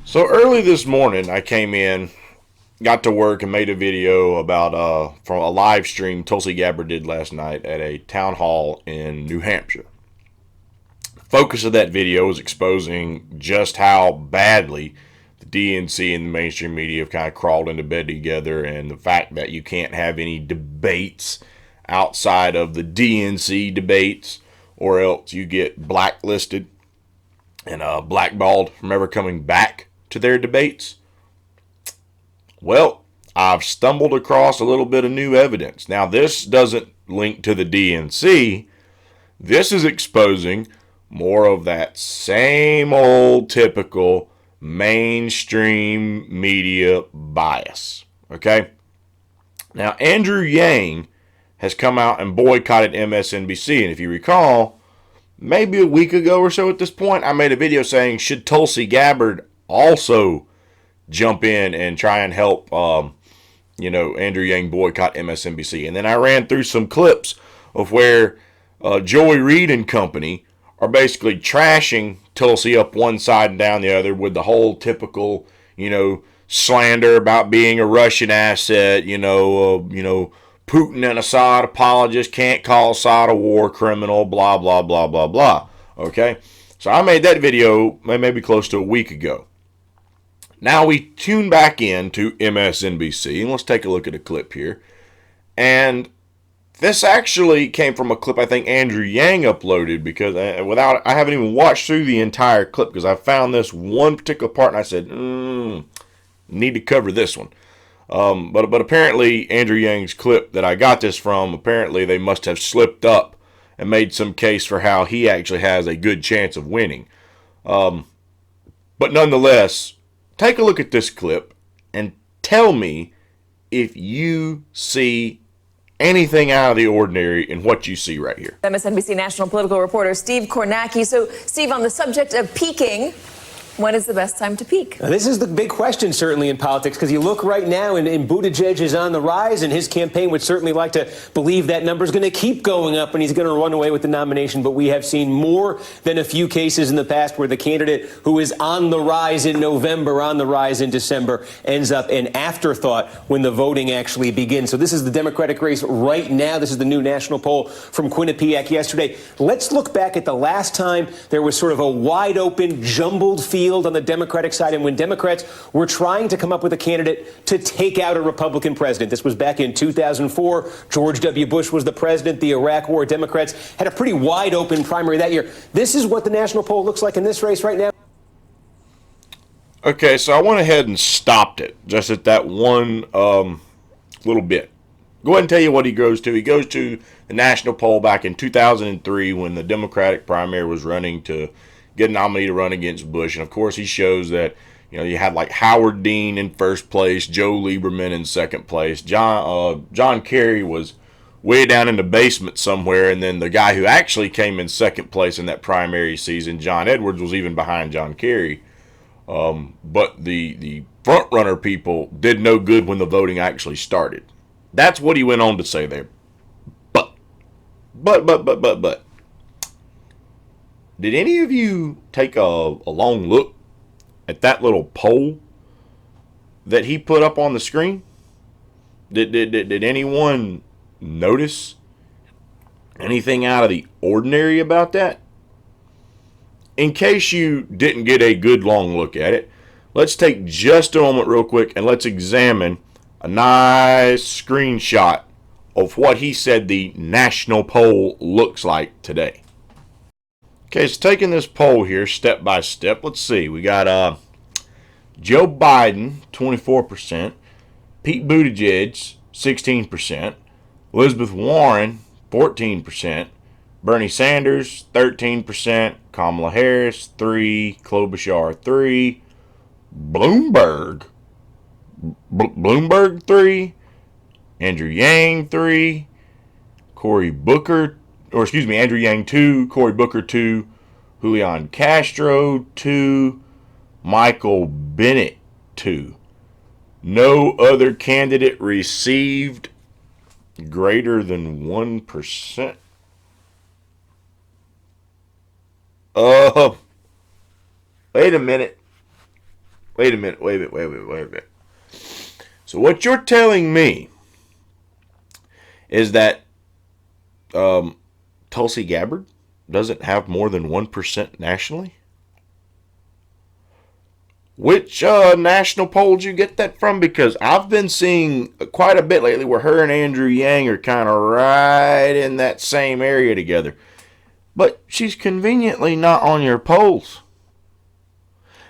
So early this morning, I came in, got to work, and made a video about from a live stream Tulsi Gabbard did last night at a town hall in New Hampshire. The focus of that video was exposing just how badly the DNC and the mainstream media have kind of crawled into bed together, and the fact that you can't have any debates outside of the DNC debates, or else you get blacklisted and blackballed from ever coming back to their debates. Well, I've stumbled across a little bit of new evidence. Now, this doesn't link to the DNC. This is exposing more of that same old typical mainstream media bias. Okay? Now, Andrew Yang has come out and boycotted MSNBC. And if you recall, maybe a week ago or so at this point, I made a video saying, should Tulsi Gabbard also jump in and try and help, Andrew Yang boycott MSNBC? And then I ran through some clips of where Joey Reid and company are basically trashing Tulsi up one side and down the other with the whole typical, slander about being a Russian asset, Putin and Assad apologist, can't call Assad a war criminal, blah, blah, blah, blah, blah. Okay? So I made that video maybe close to a week ago. Now we tune back in to MSNBC, and let's take a look at a clip here. And this actually came from a clip I think Andrew Yang uploaded, because I haven't even watched through the entire clip because I found this one particular part and I said, need to cover this one. But apparently Andrew Yang's clip that I got this from, apparently they must have slipped up and made some case for how he actually has a good chance of winning. But nonetheless, take a look at this clip and tell me if you see anything out of the ordinary in what you see right here. MSNBC national political reporter Steve Kornacki. So, Steve, on the subject of peaking, when is the best time to peak? Now, this is the big question, certainly, in politics, because you look right now, and Buttigieg is on the rise, and his campaign would certainly like to believe that number is going to keep going up, and he's going to run away with the nomination. But we have seen more than a few cases in the past where the candidate who is on the rise in November, on the rise in December, ends up an afterthought when the voting actually begins. So this is the Democratic race right now. This is the new national poll from Quinnipiac yesterday. Let's look back at the last time there was sort of a wide-open, jumbled field on the Democratic side, and when Democrats were trying to come up with a candidate to take out a Republican president. This was back in 2004. George W. Bush was the president. The Iraq War. Democrats had a pretty wide open primary that year. This is what the national poll looks like in this race right now. Okay, so I went ahead and stopped it just at that one little bit. Go ahead and tell you what he goes to. He goes to the national poll back in 2003 when the Democratic primary was running to get a nominee to run against Bush. And of course, he shows that, you had like Howard Dean in first place, Joe Lieberman in second place. John Kerry was way down in the basement somewhere. And then the guy who actually came in second place in that primary season, John Edwards, was even behind John Kerry. But the front runner people did no good when the voting actually started. That's what he went on to say there. But. Did any of you take a long look at that little poll that he put up on the screen? Did anyone notice anything out of the ordinary about that? In case you didn't get a good long look at it, let's take just a moment real quick and let's examine a nice screenshot of what he said the national poll looks like today. Okay, so taking this poll here step by step, let's see. We got Joe Biden, 24%, Pete Buttigieg, 16%, Elizabeth Warren, 14%, Bernie Sanders, 13%, Kamala Harris, 3%, Klobuchar, 3%, Bloomberg, 3%, Andrew Yang, 3%, Andrew Yang 2, Cory Booker 2, Julian Castro 2, Michael Bennett 2. No other candidate received greater than 1%. Wait a minute. Wait a minute. So what you're telling me is that Tulsi Gabbard doesn't have more than 1% nationally? Which national poll did you get that from? Because I've been seeing quite a bit lately where her and Andrew Yang are kind of right in that same area together. But she's conveniently not on your polls.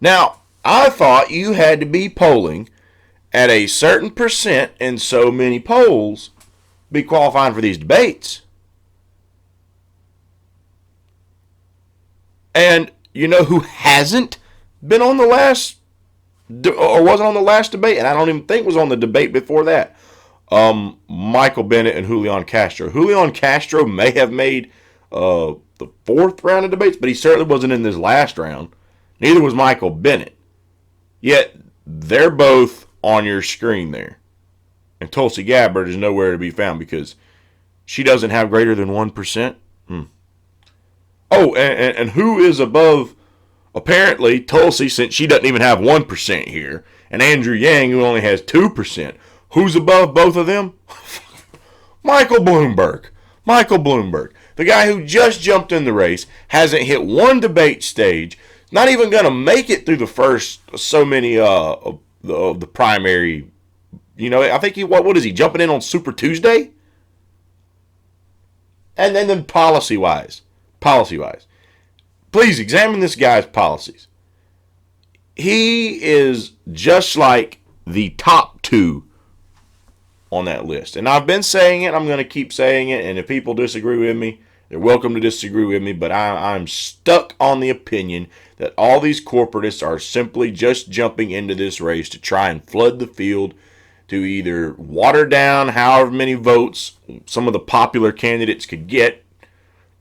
Now, I thought you had to be polling at a certain percent in so many polls to be qualifying for these debates. And you know who hasn't been on the last, or wasn't on the last debate, and I don't even think was on the debate before that? Michael Bennet and Julian Castro. Julian Castro may have made the fourth round of debates, but he certainly wasn't in this last round. Neither was Michael Bennet. Yet, they're both on your screen there. And Tulsi Gabbard is nowhere to be found because she doesn't have greater than 1%. Oh, and who is above, apparently, Tulsi, since she doesn't even have 1% here, and Andrew Yang, who only has 2%. Who's above both of them? Michael Bloomberg. Michael Bloomberg. The guy who just jumped in the race, hasn't hit one debate stage, not even going to make it through the first so many of the primary. You know, I think what is he, jumping in on Super Tuesday? And then policy-wise, please examine this guy's policies. He is just like the top two on that list. And I've been saying it, I'm going to keep saying it, and if people disagree with me, they're welcome to disagree with me, but I'm stuck on the opinion that all these corporatists are simply just jumping into this race to try and flood the field to either water down however many votes some of the popular candidates could get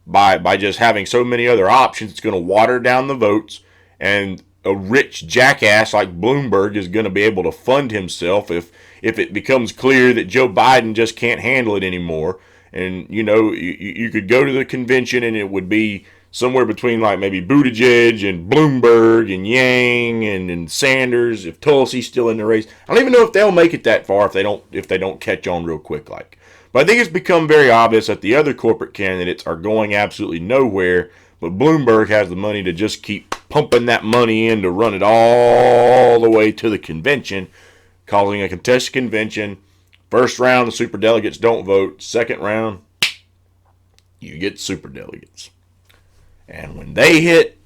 by just having so many other options. It's going to water down the votes, and a rich jackass like Bloomberg is going to be able to fund himself if it becomes clear that Joe Biden just can't handle it anymore. And, you know, you could go to the convention and it would be somewhere between like maybe Buttigieg and Bloomberg and Yang and Sanders, if Tulsi's still in the race. I don't even know if they'll make it that far if they don't catch on real quick like. But I think it's become very obvious that the other corporate candidates are going absolutely nowhere, but Bloomberg has the money to just keep pumping that money in to run it all the way to the convention, causing a contested convention. First round, the superdelegates don't vote. Second round, you get superdelegates. And when they hit,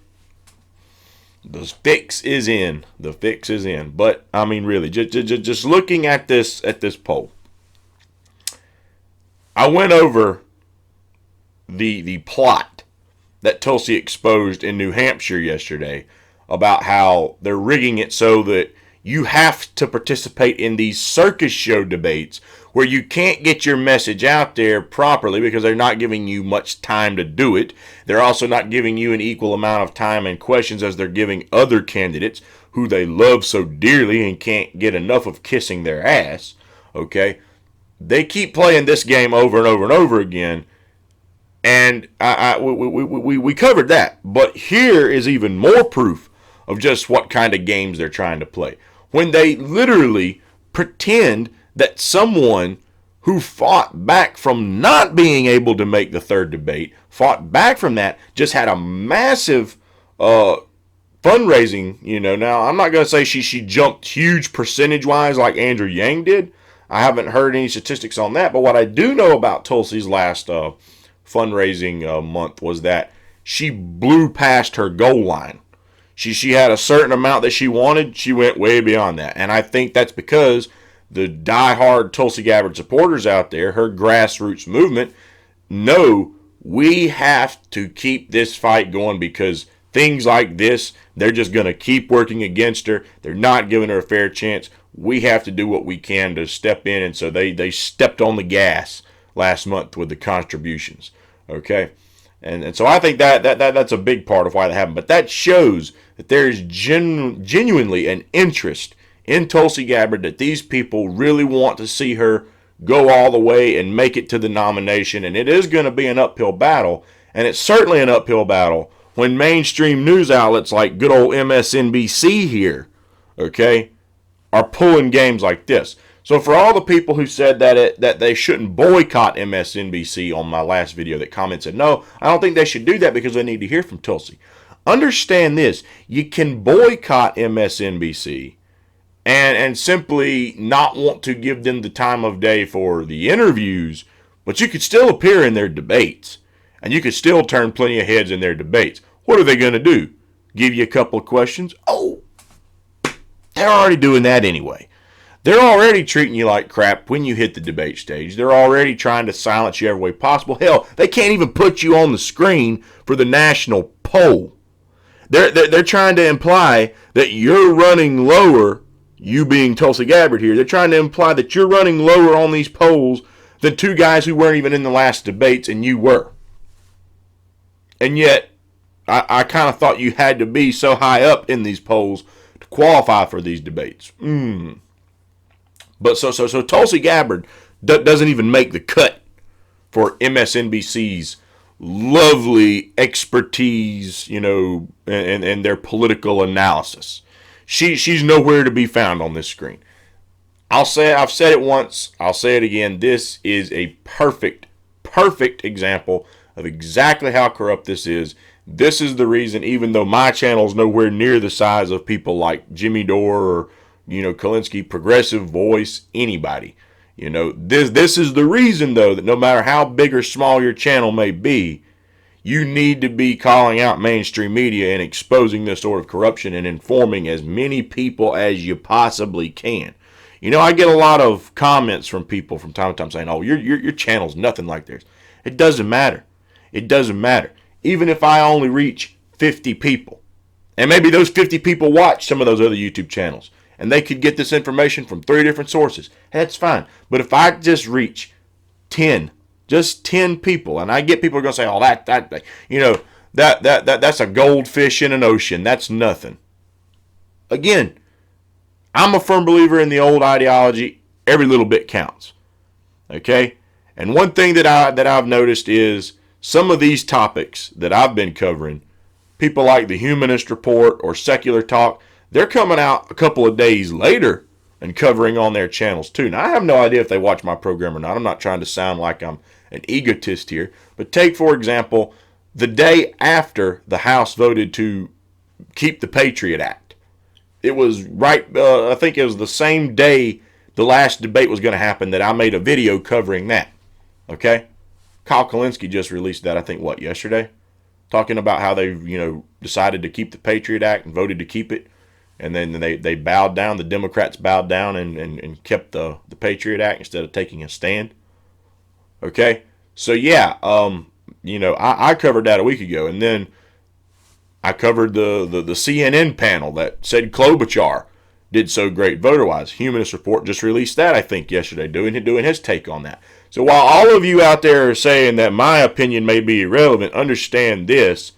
the fix is in. The fix is in. But, I mean, really, just looking at this poll, I went over the plot that Tulsi exposed in New Hampshire yesterday about how they're rigging it so that you have to participate in these circus show debates where you can't get your message out there properly because they're not giving you much time to do it. They're also not giving you an equal amount of time and questions as they're giving other candidates who they love so dearly and can't get enough of kissing their ass. Okay? They keep playing this game over and over and over again. And we covered that. But here is even more proof of just what kind of games they're trying to play. When they literally pretend that someone who fought back from not being able to make the third debate, fought back from that, just had a massive fundraising, you know. Now, I'm not going to say she jumped huge percentage-wise like Andrew Yang did. I haven't heard any statistics on that. But what I do know about Tulsi's last fundraising month was that she blew past her goal line. She had a certain amount that she wanted. She went way beyond that. And I think that's because the diehard Tulsi Gabbard supporters out there, her grassroots movement, know we have to keep this fight going because things like this, they're just going to keep working against her. They're not giving her a fair chance. We have to do what we can to step in. And so they stepped on the gas last month with the contributions. Okay? And so I think that's a big part of why that happened. But that shows that there is genuinely an interest in Tulsi Gabbard, that these people really want to see her go all the way and make it to the nomination. And it is going to be an uphill battle. And it's certainly an uphill battle when mainstream news outlets like good old MSNBC here okay, are pulling games like this. So for all the people who said that they shouldn't boycott MSNBC on my last video that commented, no, I don't think they should do that because they need to hear from Tulsi. Understand this, you can boycott MSNBC and simply not want to give them the time of day for the interviews, but you could still appear in their debates, and you could still turn plenty of heads in their debates. What are they going to do? Give you a couple of questions? Oh, they're already doing that anyway. They're already treating you like crap when you hit the debate stage. They're already trying to silence you every way possible. Hell, they can't even put you on the screen for the national poll. They're trying to imply that you're running lower, you being Tulsi Gabbard here, they're trying to imply that you're running lower on these polls than two guys who weren't even in the last debates and you were. And yet, I kind of thought you had to be so high up in these polls to qualify for these debates. But so Tulsi Gabbard doesn't even make the cut for MSNBC's lovely expertise, you know, and their political analysis. She's nowhere to be found on this screen. I've said it once, I'll say it again. This is a perfect example of exactly how corrupt this is. This is the reason, even though my channel is nowhere near the size of people like Jimmy Dore or, you know, Kalinsky, Progressive Voice, anybody. You know, this is the reason, though, that no matter how big or small your channel may be, you need to be calling out mainstream media and exposing this sort of corruption and informing as many people as you possibly can. You know, I get a lot of comments from people from time to time saying, oh, your channel's nothing like theirs. It doesn't matter. It doesn't matter. Even if I only reach 50 people, and maybe those 50 people watch some of those other YouTube channels, and they could get this information from 3 different sources, that's fine. But if I just reach 10, just 10 people, and I get people who are going to say, oh, that you know, that's a goldfish in an ocean. That's nothing. Again, I'm a firm believer in the old ideology. Every little bit counts. Okay? And one thing that I've noticed is some of these topics that I've been covering, people like the Humanist Report or Secular Talk, they're coming out a couple of days later and covering on their channels too. Now, I have no idea if they watch my program or not. I'm not trying to sound like I'm an egotist here. But take, for example, the day after the House voted to keep the Patriot Act. It was right, I think it was the same day the last debate was going to happen that I made a video covering that. Okay? Kyle Kalinsky just released that, I think, yesterday? Talking about how they, you know, decided to keep the Patriot Act and voted to keep it. And then they bowed down, the Democrats bowed down and kept the Patriot Act instead of taking a stand. Okay? So, yeah, you know, I covered that a week ago. And then I covered the CNN panel that said Klobuchar did so great voter-wise. Humanist Report just released that, I think, yesterday, doing his take on that. So while all of you out there are saying that my opinion may be irrelevant, understand this.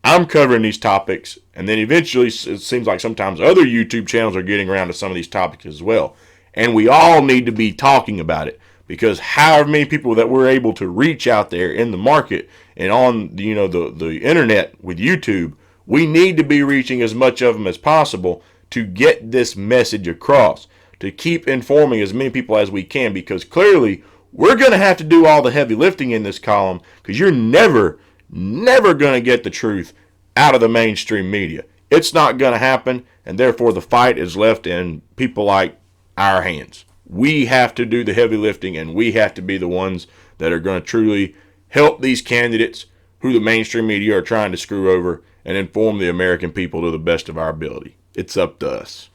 I'm covering these topics, and then eventually it seems like sometimes other YouTube channels are getting around to some of these topics as well. And we all need to be talking about it, because however many people that we're able to reach out there in the market and on, you know, the internet with YouTube, we need to be reaching as much of them as possible to get this message across, to keep informing as many people as we can, because clearly we're going to have to do all the heavy lifting in this column, because you're never going to get the truth out of the mainstream media. It's not going to happen, and therefore the fight is left in people like our hands. We have to do the heavy lifting, and we have to be the ones that are going to truly help these candidates who the mainstream media are trying to screw over and inform the American people to the best of our ability. It's up to us.